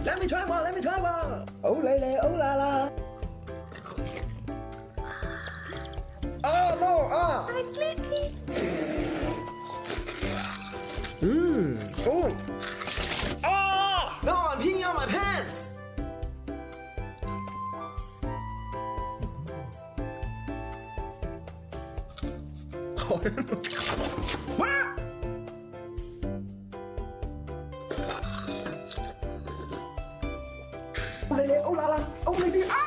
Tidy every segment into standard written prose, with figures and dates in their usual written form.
Let me try one. Let me try one. Oh, lele, oh, la, la. Oh, no, ah. I'm sleepy. Oh. Oh, no, I'm peeing on my pants. What? Oh, lele, oh, la, la. Oh, lele, ah.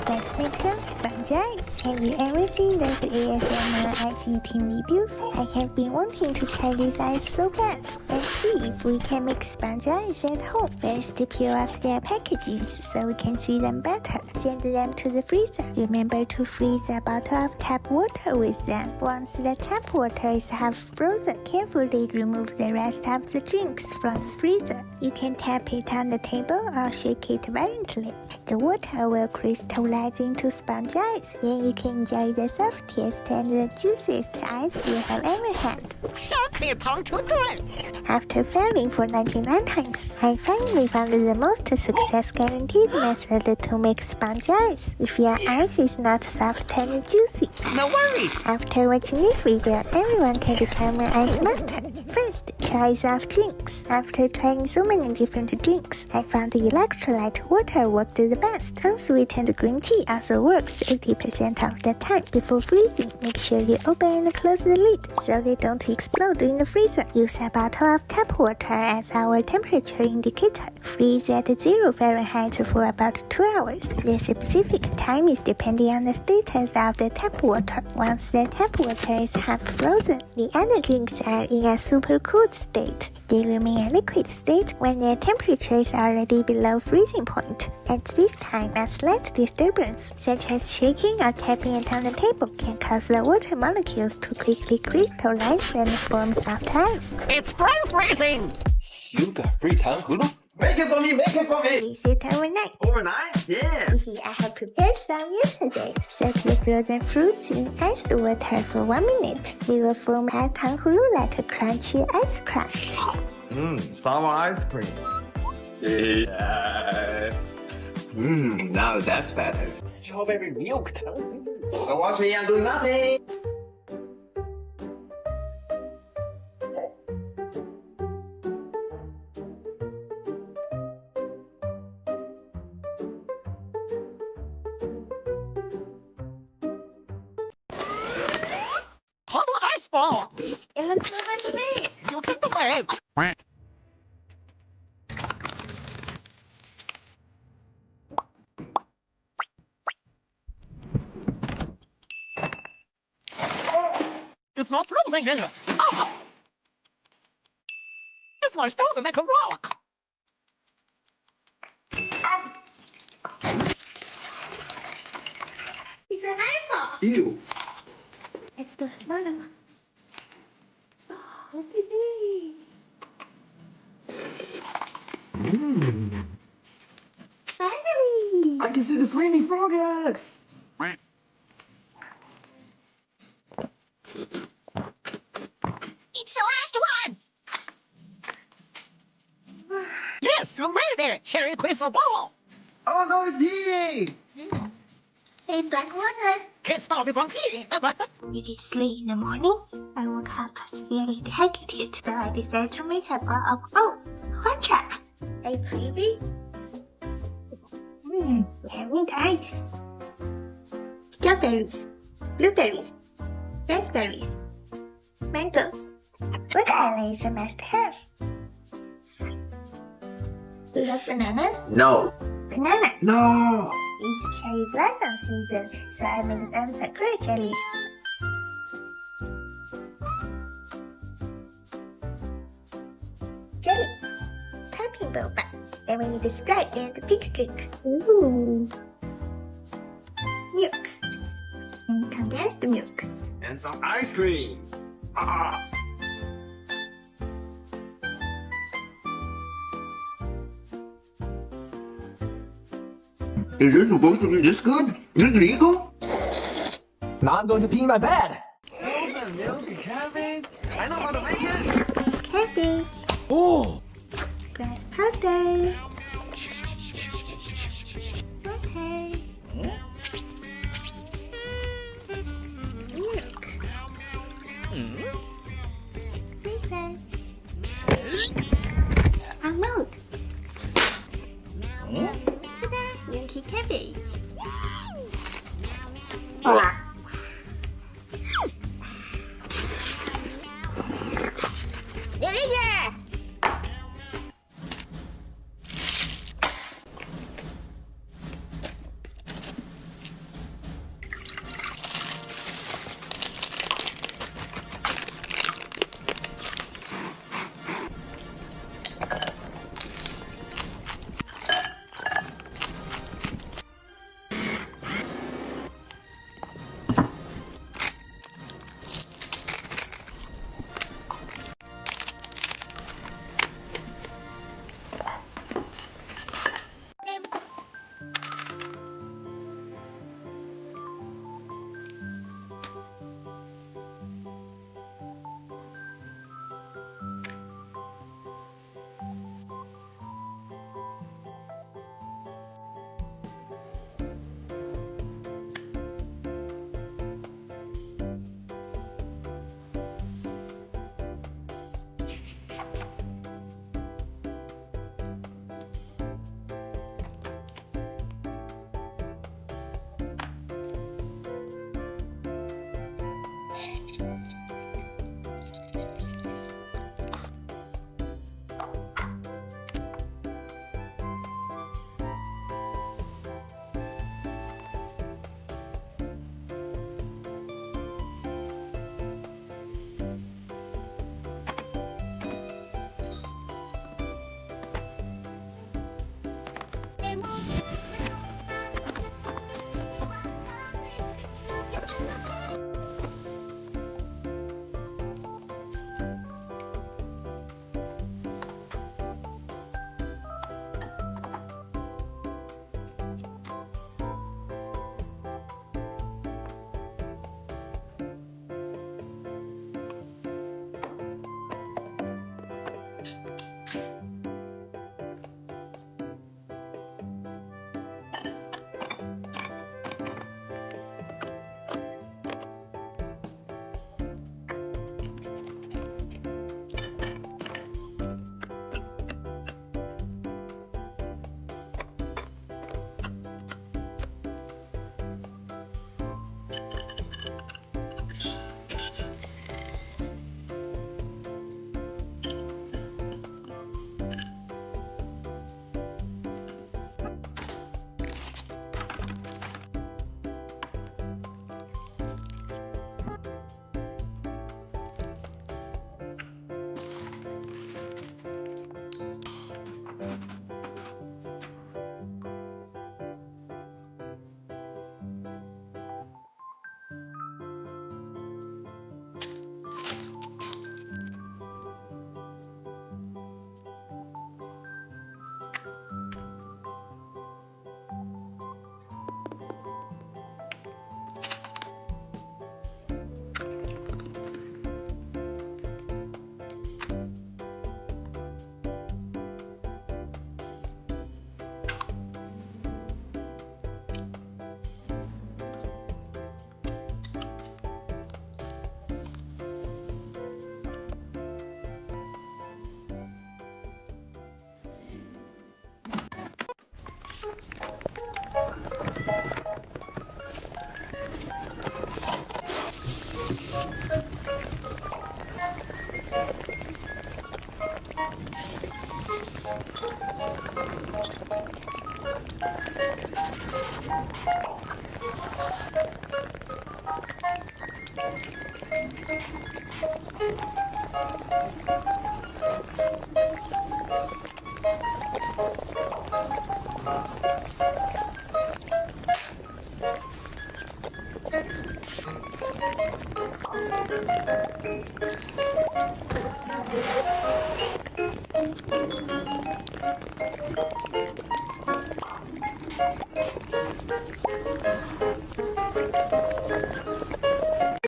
Let's make some sponge ice. Have you ever seen those ASMR ice eating videos? I have been wanting to try this ice so bad. Let's see if we can make sponge ice at home. First, peel off their packaging so we can see them better. Send them to the freezer. Remember to freeze a bottle of tap water with them. Once the tap water is half frozen, carefully remove the rest of the drinks from the freezer. You can tap it on the table or shake it violently. The water will crystallize into sponge ice. Then you can enjoy the softest and the juiciest ice you have ever had. After failing for 99 times, I finally found the most success guaranteed method to make sponge ice. If your ice is not soft and juicy. No worries. After watching this video, everyone can become an ice master. First, try soft drinks. After trying so many different drinks, I found the electrolyte water worked the best. Unsweetened green tea also works 80% of the time. Before freezing, make sure you open and close the lid so they don't explode in the freezer. Use a bottle of tap water as our temperature indicator. Freeze at 0 Fahrenheit for about 2 hours. The specific time is depending on the status of the tap water. Once the tap water is half frozen, the other drinks are in a super cooled state. They remain a liquid state when their temperature is already below freezing point. At this time, a slight disturbance, such as shaking or tapping it on the table, can cause the water molecules to quickly crystallize and form soft ice. It's brain freezing! Sugar free糖葫芦. Make it for me, make it for me. Freeze it overnight. Overnight? Yes. I have prepared some yesterday. Set the frozen fruits in iced water for 1 minute. They will form a 糖葫芦 like a crunchy ice crust. Sour ice cream. Yeah. Now that's better. Strawberry milk. Don't watch me, I'm doing nothing. Total ice ball! It looks so much big. You can do it! It's not frozen, is it? Oh. This one's frozen like a rock! It's an eyeball. Ew. Let's do a smaller one. Oh, look at this. Finally! I can see the swimming progress. It's the last one! Yes, you made it, Cherry Crystal Ball! Oh no, it's peeing. It's like water. Can't stop it from peeing! It is 3 in the morning. I woke up feeling dehydrated, so I decided to make a bowl of hwachae. Are you crazy? We have mint ice, strawberries, blueberries, raspberries, mangoes. Watermelon is a must-have. We have bananas. No. Banana. No. It's cherry blossom season, so I made some sakura jellies. Jelly. Popping boba. Then we need the Sprite and the pink drink. Ooh. Milk. And condensed milk. And some ice cream. Ah. Is this supposed to be this good? Is it legal? Now I'm going to pee in my bed. Frozen milky cabbage. I know how to make it. Cabbage. Oh. Grass powder.